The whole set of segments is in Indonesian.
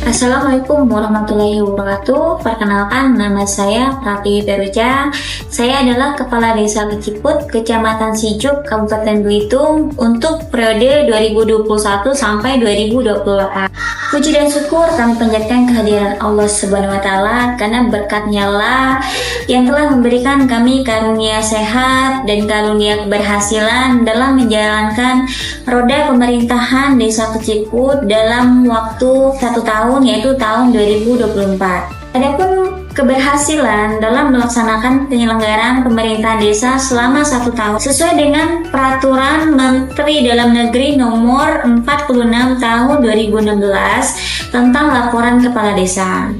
Assalamualaikum warahmatullahi wabarakatuh. Perkenalkan, nama saya Pratiwi Peruja. Saya adalah Kepala Desa Keciput, Kecamatan Sijuk, Kabupaten Belitung untuk periode 2021 sampai 2028. Puji dan syukur kami panjatkan kehadiran Allah Subhanahu wa Ta'ala, karena berkat-Nya lah yang telah memberikan kami karunia sehat dan karunia keberhasilan dalam menjalankan roda pemerintahan Desa Keciput dalam waktu 1 tahun, yaitu tahun 2024. Adapun keberhasilan dalam melaksanakan penyelenggaraan pemerintahan desa selama 1 tahun sesuai dengan Peraturan Menteri Dalam Negeri Nomor 46 Tahun 2016 tentang laporan kepala desa.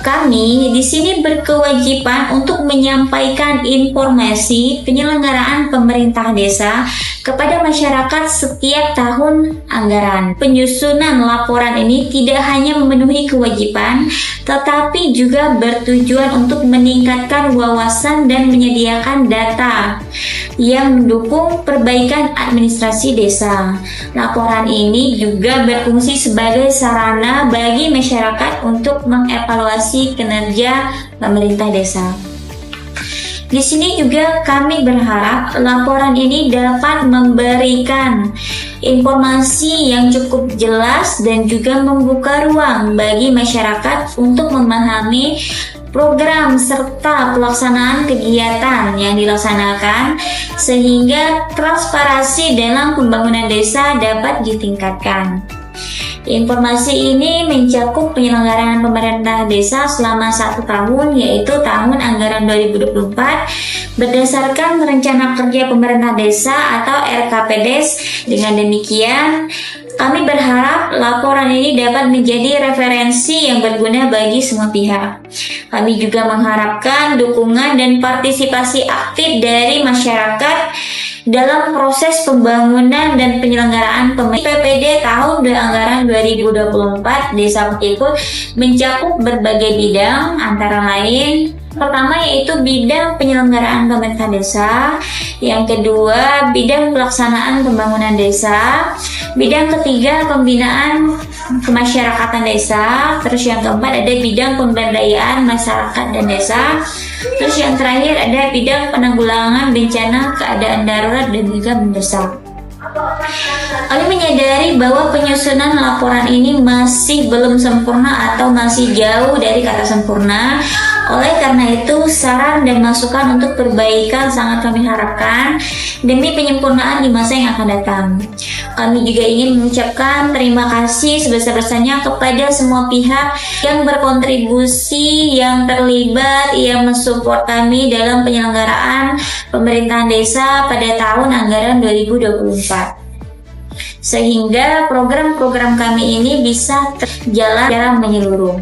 Kami di sini berkewajiban untuk menyampaikan informasi penyelenggaraan pemerintah desa kepada masyarakat setiap tahun anggaran. Penyusunan laporan ini tidak hanya memenuhi kewajiban, tetapi juga bertujuan untuk meningkatkan wawasan dan menyediakan data yang mendukung perbaikan administrasi desa. Laporan ini juga berfungsi sebagai sarana bagi masyarakat untuk mengevaluasi kinerja pemerintah desa. Di sini juga kami berharap laporan ini dapat memberikan informasi yang cukup jelas dan juga membuka ruang bagi masyarakat untuk memahami program serta pelaksanaan kegiatan yang dilaksanakan, sehingga transparansi dalam pembangunan desa dapat ditingkatkan. Informasi ini mencakup penyelenggaraan pemerintah desa selama 1 tahun, yaitu tahun anggaran 2024 berdasarkan Rencana Kerja Pemerintah Desa atau RKPDes. Dengan demikian, kami berharap laporan ini dapat menjadi referensi yang berguna bagi semua pihak. Kami juga mengharapkan dukungan dan partisipasi aktif dari masyarakat dalam proses pembangunan dan penyelenggaraan PPD tahun anggaran 2024 Desa Keciput mencakup berbagai bidang, antara lain pertama yaitu bidang penyelenggaraan pemerintah desa, yang kedua bidang pelaksanaan pembangunan desa, bidang ketiga pembinaan kemasyarakatan desa, terus yang keempat ada bidang pemberdayaan masyarakat dan desa, terus yang terakhir ada bidang penanggulangan bencana keadaan darurat dan juga mendesak. Kami menyadari bahwa penyusunan laporan ini masih belum sempurna atau masih jauh dari kata sempurna. Oleh karena itu, saran dan masukan untuk perbaikan sangat kami harapkan demi penyempurnaan di masa yang akan datang. Kami juga ingin mengucapkan terima kasih sebesar-besarnya kepada semua pihak yang berkontribusi, yang terlibat, yang mensupport kami dalam penyelenggaraan pemerintahan desa pada tahun anggaran 2024. Sehingga program-program kami ini bisa berjalan secara menyeluruh.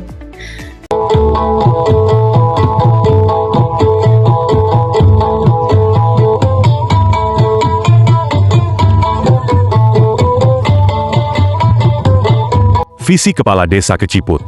Visi Kepala Desa Keciput: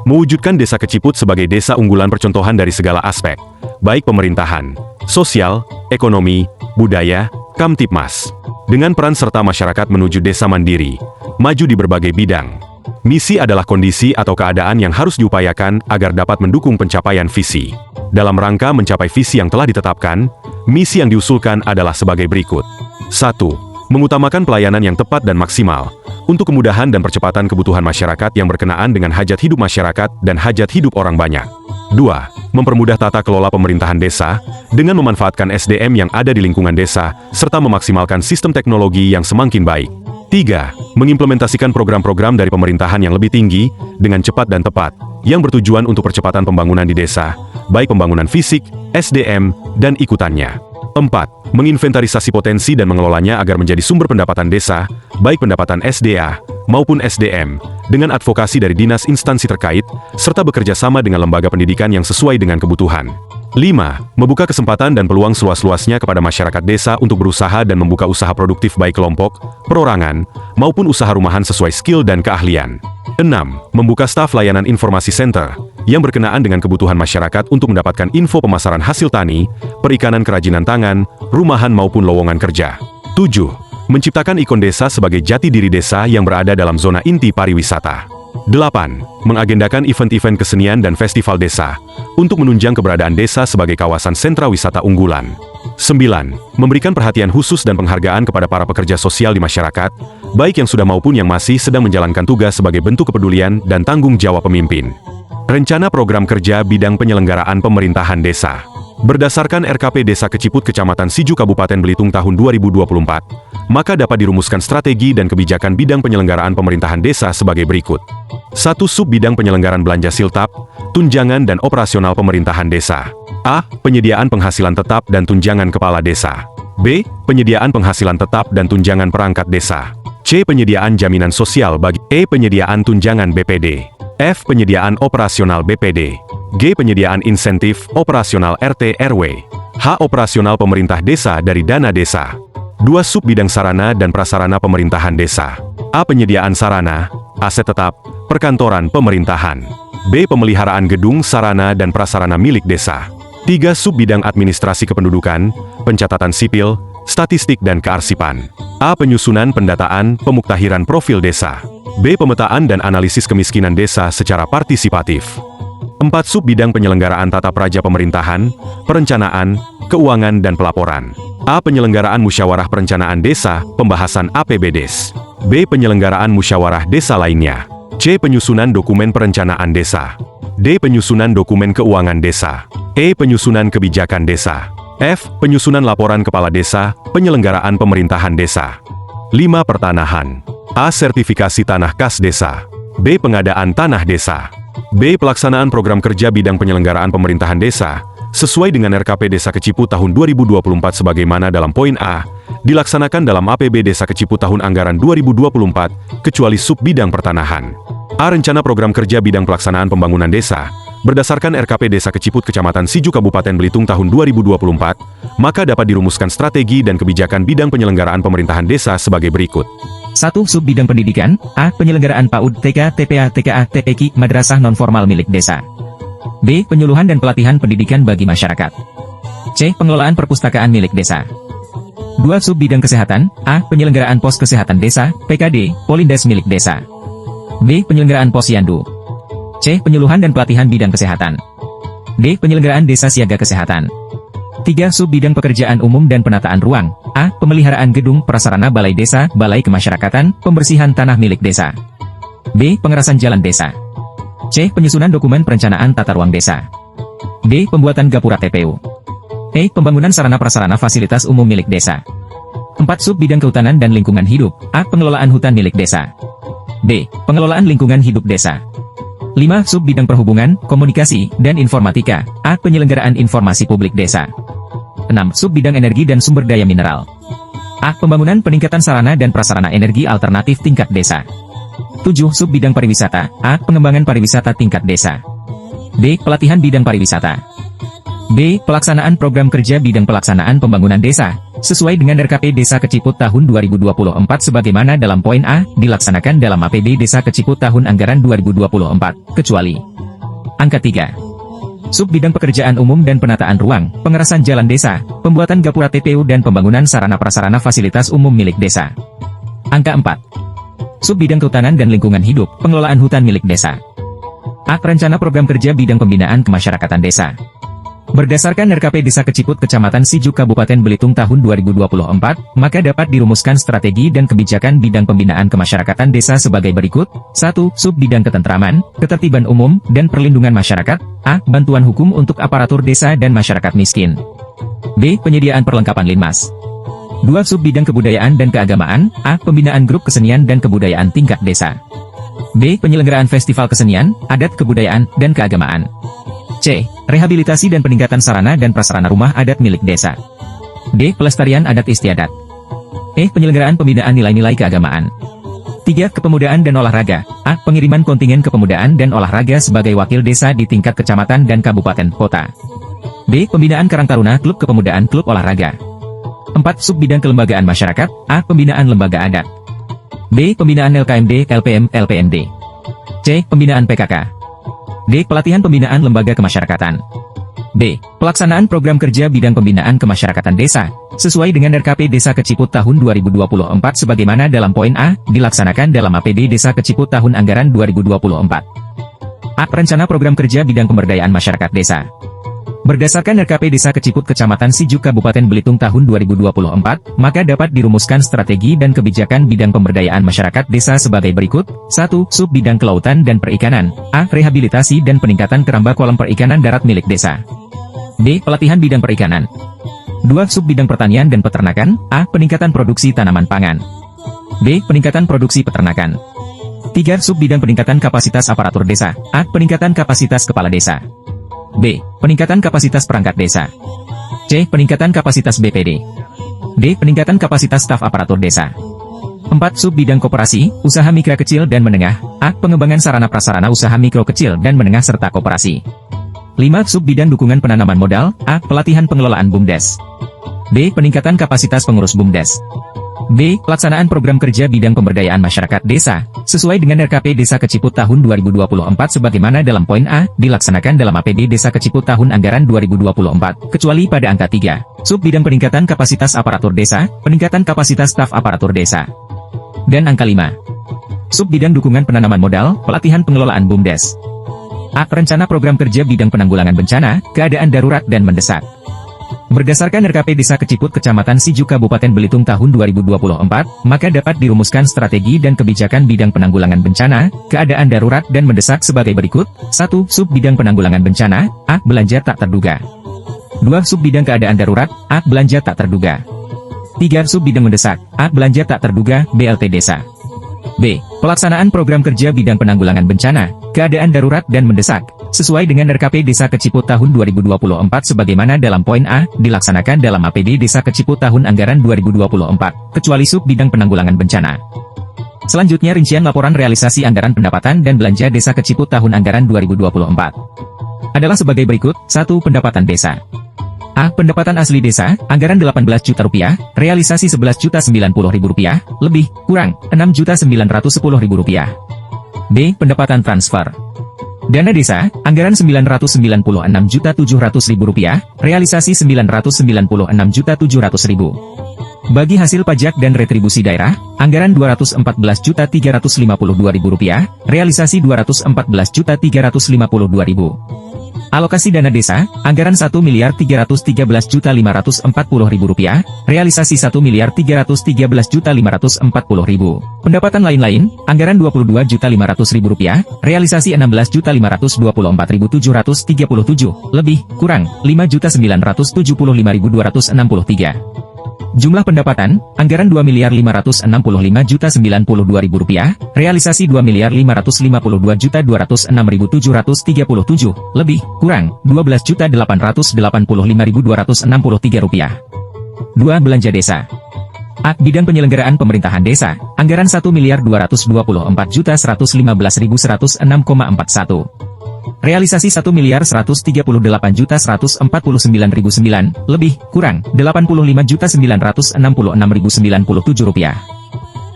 mewujudkan Desa Keciput sebagai desa unggulan percontohan dari segala aspek, baik pemerintahan, sosial, ekonomi, budaya, Kamtipmas. Dengan peran serta masyarakat menuju desa mandiri, maju di berbagai bidang. Misi adalah kondisi atau keadaan yang harus diupayakan agar dapat mendukung pencapaian visi. Dalam rangka mencapai visi yang telah ditetapkan, misi yang diusulkan adalah sebagai berikut. 1. Mengutamakan pelayanan yang tepat dan maksimal untuk kemudahan dan percepatan kebutuhan masyarakat yang berkenaan dengan hajat hidup masyarakat dan hajat hidup orang banyak. 2. Mempermudah tata kelola pemerintahan desa dengan memanfaatkan SDM yang ada di lingkungan desa serta memaksimalkan sistem teknologi yang semakin baik. 3. Mengimplementasikan program-program dari pemerintahan yang lebih tinggi dengan cepat dan tepat yang bertujuan untuk percepatan pembangunan di desa, baik pembangunan fisik, SDM, dan ikutannya. 4. Menginventarisasi potensi dan mengelolanya agar menjadi sumber pendapatan desa, baik pendapatan SDA maupun SDM, dengan advokasi dari dinas instansi terkait, serta bekerja sama dengan lembaga pendidikan yang sesuai dengan kebutuhan. 5. Membuka kesempatan dan peluang seluas-luasnya kepada masyarakat desa untuk berusaha dan membuka usaha produktif baik kelompok, perorangan, maupun usaha rumahan sesuai skill dan keahlian. 6. Membuka staf layanan informasi center yang berkenaan dengan kebutuhan masyarakat untuk mendapatkan info pemasaran hasil tani, perikanan kerajinan tangan, rumahan maupun lowongan kerja. 7. Menciptakan ikon desa sebagai jati diri desa yang berada dalam zona inti pariwisata. 8. Mengagendakan event-event kesenian dan festival desa untuk menunjang keberadaan desa sebagai kawasan sentra wisata unggulan. 9. Memberikan perhatian khusus dan penghargaan kepada para pekerja sosial di masyarakat, baik yang sudah maupun yang masih sedang menjalankan tugas sebagai bentuk kepedulian dan tanggung jawab pemimpin. Rencana program kerja bidang penyelenggaraan pemerintahan desa. Berdasarkan RKP Desa Keciput Kecamatan Siju Kabupaten Belitung tahun 2024, maka dapat dirumuskan strategi dan kebijakan bidang penyelenggaraan pemerintahan desa sebagai berikut. 1. Sub bidang penyelenggaraan belanja siltap, tunjangan dan operasional pemerintahan desa. A. Penyediaan penghasilan tetap dan tunjangan kepala desa. B. Penyediaan penghasilan tetap dan tunjangan perangkat desa. C. Penyediaan jaminan sosial bagi. E. Penyediaan tunjangan BPD. F. Penyediaan operasional BPD. G. Penyediaan insentif operasional RT RW. H. Operasional pemerintah desa dari dana desa. 2. Sub bidang sarana dan prasarana pemerintahan desa. A. Penyediaan sarana, aset tetap, perkantoran pemerintahan. B. Pemeliharaan gedung sarana dan prasarana milik desa. 3. Sub bidang administrasi kependudukan, pencatatan sipil, statistik dan kearsipan. A. Penyusunan pendataan, pemuktahiran profil desa. B. Pemetaan dan analisis kemiskinan desa secara partisipatif. 4. Sub bidang penyelenggaraan tata praja pemerintahan, perencanaan, keuangan dan pelaporan. A. Penyelenggaraan musyawarah perencanaan desa, pembahasan APBDes. B. Penyelenggaraan musyawarah desa lainnya. C. Penyusunan dokumen perencanaan desa. D. Penyusunan dokumen keuangan desa. E. Penyusunan kebijakan desa. F. Penyusunan laporan kepala desa, penyelenggaraan pemerintahan desa. 5. Pertanahan. A. Sertifikasi tanah kas desa. B. Pengadaan tanah desa. B. Pelaksanaan program kerja bidang penyelenggaraan pemerintahan desa, sesuai dengan RKP Desa Keciput tahun 2024 sebagaimana dalam poin A, dilaksanakan dalam APB Desa Keciput tahun anggaran 2024, kecuali sub bidang pertanahan. A. Rencana program kerja bidang pelaksanaan pembangunan desa, berdasarkan RKP Desa Keciput Kecamatan Siju Kabupaten Belitung tahun 2024, maka dapat dirumuskan strategi dan kebijakan bidang penyelenggaraan pemerintahan desa sebagai berikut. 1. Sub bidang pendidikan. A. Penyelenggaraan PAUD, TK, TPA, TKA, TPQ, madrasah non-formal milik desa. B. Penyuluhan dan pelatihan pendidikan bagi masyarakat. C. Pengelolaan perpustakaan milik desa. 2. Sub bidang kesehatan. A. Penyelenggaraan pos kesehatan desa, PKD, Polindes milik desa. B. Penyelenggaraan posyandu. C. Penyuluhan dan pelatihan bidang kesehatan. D. Penyelenggaraan desa siaga kesehatan. 3. Sub bidang pekerjaan umum dan penataan ruang. A. Pemeliharaan gedung prasarana balai desa, balai kemasyarakatan, pembersihan tanah milik desa. B. Pengerasan jalan desa. C. Penyusunan dokumen perencanaan tata ruang desa. D. Pembuatan gapura TPU. E. Pembangunan sarana prasarana fasilitas umum milik desa. 4. Sub bidang kehutanan dan lingkungan hidup. A. Pengelolaan hutan milik desa. B. Pengelolaan lingkungan hidup desa. 5. Sub bidang perhubungan, komunikasi, dan informatika. A. Penyelenggaraan informasi publik desa. 6. Sub bidang energi dan sumber daya mineral. A. Pembangunan peningkatan sarana dan prasarana energi alternatif tingkat desa. 7. Sub bidang pariwisata. A. Pengembangan pariwisata tingkat desa. B. Pelatihan bidang pariwisata. B. Pelaksanaan program kerja bidang pelaksanaan pembangunan desa, sesuai dengan RKP Desa Keciput tahun 2024 sebagaimana dalam poin A, dilaksanakan dalam APB Desa Keciput tahun anggaran 2024, kecuali angka 3. Sub bidang pekerjaan umum dan penataan ruang, pengerasan jalan desa, pembuatan gapura TPU dan pembangunan sarana prasarana fasilitas umum milik desa. Angka 4. Sub bidang kehutanan dan lingkungan hidup, pengelolaan hutan milik desa. A. Rencana program kerja bidang pembinaan kemasyarakatan desa. Berdasarkan RKP Desa Keciput Kecamatan Siju Kabupaten Belitung tahun 2024, maka dapat dirumuskan strategi dan kebijakan bidang pembinaan kemasyarakatan desa sebagai berikut. 1. Sub bidang ketentraman, ketertiban umum, dan perlindungan masyarakat. A. Bantuan hukum untuk aparatur desa dan masyarakat miskin. B. Penyediaan perlengkapan linmas. 2. Sub bidang kebudayaan dan keagamaan. A. Pembinaan grup kesenian dan kebudayaan tingkat desa. B. Penyelenggaraan festival kesenian, adat kebudayaan, dan keagamaan. C. Rehabilitasi dan peningkatan sarana dan prasarana rumah adat milik desa. D. Pelestarian adat istiadat. E. Penyelenggaraan pembinaan nilai-nilai keagamaan. 3. Kepemudaan dan olahraga. A. Pengiriman kontingen kepemudaan dan olahraga sebagai wakil desa di tingkat kecamatan dan kabupaten kota. B. Pembinaan Karang Taruna klub kepemudaan klub olahraga. 4. Sub bidang kelembagaan masyarakat. A. Pembinaan lembaga adat. B. Pembinaan LKMD, LPM, LPMD. C. Pembinaan PKK. D. Pelatihan pembinaan lembaga kemasyarakatan. B. Pelaksanaan program kerja bidang pembinaan kemasyarakatan desa, sesuai dengan RKP Desa Keciput tahun 2024 sebagaimana dalam poin A, dilaksanakan dalam APD Desa Keciput tahun anggaran 2024. A. Rencana program kerja bidang pemberdayaan masyarakat desa. Berdasarkan RKP Desa Keciput Kecamatan Sijuk Kabupaten Belitung tahun 2024, maka dapat dirumuskan strategi dan kebijakan bidang pemberdayaan masyarakat desa sebagai berikut. 1. Sub bidang kelautan dan perikanan. A. Rehabilitasi dan peningkatan keramba kolam perikanan darat milik desa. B. Pelatihan bidang perikanan. 2. Sub bidang pertanian dan peternakan. A. Peningkatan produksi tanaman pangan. B. Peningkatan produksi peternakan. 3. Sub bidang peningkatan kapasitas aparatur desa. A. Peningkatan kapasitas kepala desa. B. Peningkatan kapasitas perangkat desa. C. Peningkatan kapasitas BPD. D. Peningkatan kapasitas staf aparatur desa. 4. Sub bidang koperasi, usaha mikro kecil dan menengah. A. Pengembangan sarana prasarana usaha mikro kecil dan menengah serta koperasi. 5. Sub bidang dukungan penanaman modal. A. Pelatihan pengelolaan BUMDes. B. Peningkatan kapasitas pengurus BUMDes. B. Pelaksanaan program kerja bidang pemberdayaan masyarakat desa, sesuai dengan RKP Desa Keciput tahun 2024 sebagaimana dalam poin A, dilaksanakan dalam APD Desa Keciput tahun anggaran 2024, kecuali pada angka 3. Sub bidang peningkatan kapasitas aparatur desa, peningkatan kapasitas staf aparatur desa. Dan angka 5. Sub bidang dukungan penanaman modal, pelatihan pengelolaan BUMDes. A. Rencana program kerja bidang penanggulangan bencana, keadaan darurat dan mendesak. Berdasarkan RKP Desa Keciput Kecamatan Sijuk Kabupaten Belitung tahun 2024, maka dapat dirumuskan strategi dan kebijakan bidang penanggulangan bencana, keadaan darurat dan mendesak sebagai berikut. 1. Sub bidang penanggulangan bencana. A. Belanja tak terduga. 2. Sub bidang keadaan darurat. A. Belanja tak terduga. 3. Sub bidang mendesak. A. Belanja tak terduga, BLT Desa. B. Pelaksanaan program kerja bidang penanggulangan bencana, keadaan darurat dan mendesak, sesuai dengan RKP Desa Keciput tahun 2024 sebagaimana dalam poin A, dilaksanakan dalam APD Desa Keciput tahun anggaran 2024, kecuali sub bidang penanggulangan bencana. Selanjutnya rincian laporan realisasi anggaran pendapatan dan belanja Desa Keciput tahun anggaran 2024 adalah sebagai berikut. 1. Pendapatan desa. A. Pendapatan asli desa, anggaran 18 juta rupiah, realisasi 11 juta 90 ribu rupiah, lebih, kurang, 6 juta 910 ribu rupiah. B. Pendapatan transfer. Dana desa, anggaran 996 juta 700 ribu rupiah, realisasi 996 juta 700 ribu. Bagi hasil pajak dan retribusi daerah, anggaran 214 juta 352 ribu rupiah, realisasi 214 juta 352 ribu. Alokasi dana desa, anggaran 1 miliar 313 juta 540 ribu rupiah, realisasi 1 miliar 313 juta 540 ribu. Pendapatan lain-lain, anggaran 22 juta 500 ribu rupiah, realisasi 16 juta 524 ribu 737, lebih, kurang, 5 juta 975 ribu 263. Jumlah pendapatan, anggaran 2 miliar 565 juta 92 ribu rupiah, realisasi 2 miliar 552 juta 206 ribu 737, lebih, kurang, 12 juta 885 ribu 263 rupiah. 2. Belanja desa. A. Bidang penyelenggaraan pemerintahan desa, anggaran 1 miliar 224 juta 115 ribu 106,41. Realisasi 1 miliar 138 juta 149 ribu 9, lebih, kurang, 85 juta 966 ribu 97 rupiah.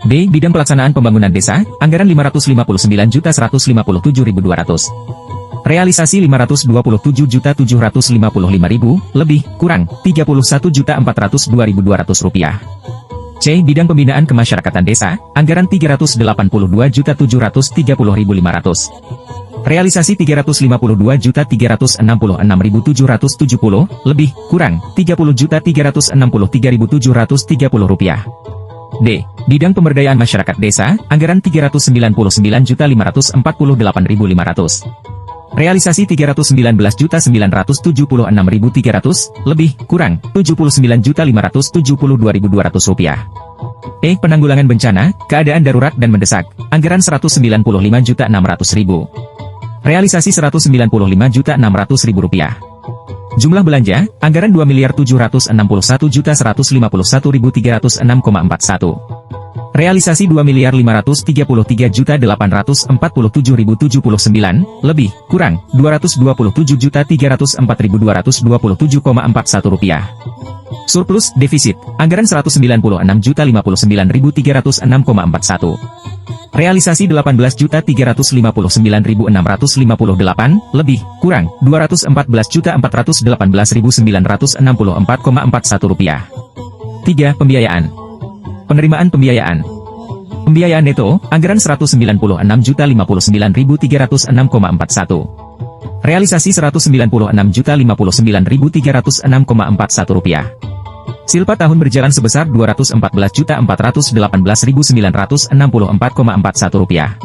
B. Bidang pelaksanaan pembangunan desa, anggaran 559 juta 157 ribu 200. Realisasi 527 juta 755 ribu, lebih, kurang, 31 juta 402 ribu 200 rupiah. C. Bidang pembinaan kemasyarakatan desa, anggaran 382 juta 730 ribu 500. Realisasi 352 juta 366 ribu 770, lebih, kurang, 30 juta 363 ribu 730 rupiah. D. Bidang pemberdayaan masyarakat desa, anggaran 399 juta 548 ribu 500. Realisasi 319 juta 976 ribu 300, lebih, kurang, 79 juta 572 ribu 200 rupiah. E. Penanggulangan bencana, keadaan darurat dan mendesak, anggaran 195 juta 600 ribu. Realisasi 195 juta 600 ribu rupiah. Jumlah belanja, anggaran 2 miliar 761 juta 151 ribu 306,41. Realisasi 2.533.847.079, lebih, kurang, Rp227.304.227,41. Surplus, defisit, anggaran Rp196.059.306,41. Realisasi Rp18.359.658, lebih, kurang, Rp214.418.964,41. 3. Pembiayaan. Penerimaan pembiayaan. Pembiayaan neto, anggaran Rp196.059.306,41. Realisasi Rp196.059.306,41. Silpa tahun berjalan sebesar Rp214.418.964,41.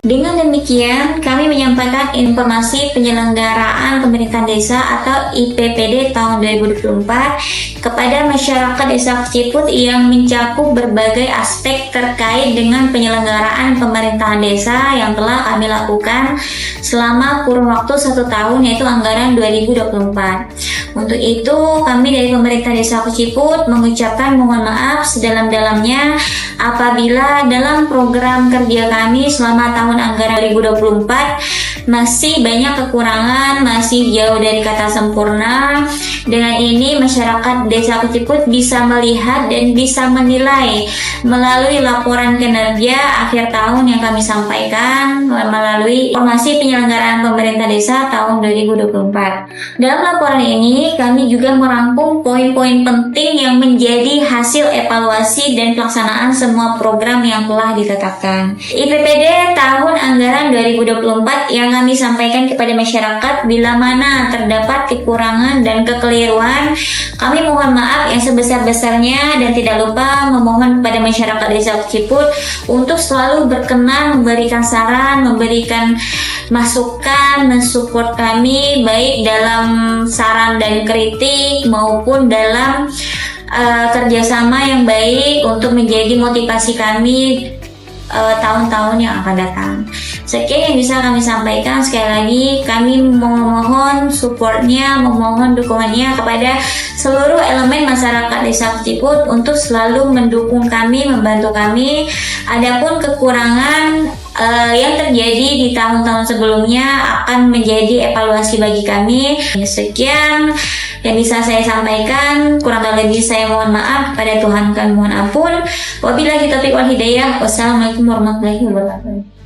Dengan demikian, kami menyampaikan informasi penyelenggaraan pemerintahan desa atau IPPD tahun 2024 kepada masyarakat Desa Keciput yang mencakup berbagai aspek terkait dengan penyelenggaraan pemerintahan desa yang telah kami lakukan selama kurun waktu 1 tahun, yaitu anggaran 2024. Untuk itu, kami dari pemerintah Desa Keciput mengucapkan mohon maaf sedalam-dalamnya apabila dalam program kerja kami selama tahun anggaran 2024 masih banyak kekurangan, masih jauh dari kata sempurna. Dengan ini masyarakat Desa Keciput bisa melihat dan bisa menilai melalui laporan kinerja akhir tahun yang kami sampaikan melalui informasi penyelenggaraan pemerintah desa tahun 2024. Dalam laporan ini kami juga merangkum poin-poin penting yang menjadi hasil evaluasi dan pelaksanaan semua program yang telah ditetapkan. IPPD tahun anggaran 2024 yang kami sampaikan kepada masyarakat, bila mana terdapat kekurangan dan kekeliruan, kami mohon maaf yang sebesar-besarnya dan tidak lupa memohon kepada masyarakat Desa Keciput untuk selalu berkenan memberikan saran, memberikan masukan, mensupport kami baik dalam saran dan kritik maupun dalam kerjasama yang baik untuk menjadi motivasi kami tahun-tahun yang akan datang. Sekian yang bisa kami sampaikan. Sekali lagi kami memohon supportnya, memohon dukungannya kepada seluruh elemen masyarakat Desa Keciput untuk selalu mendukung kami, membantu kami. Adapun kekurangan yang terjadi di tahun-tahun sebelumnya akan menjadi evaluasi bagi kami. Sekian yang bisa saya sampaikan, kurang lebih saya mohon maaf, pada Tuhan kami mohon ampun. Wabillahi taufiq wal hidayah. Wassalamualaikum warahmatullahi wabarakatuh.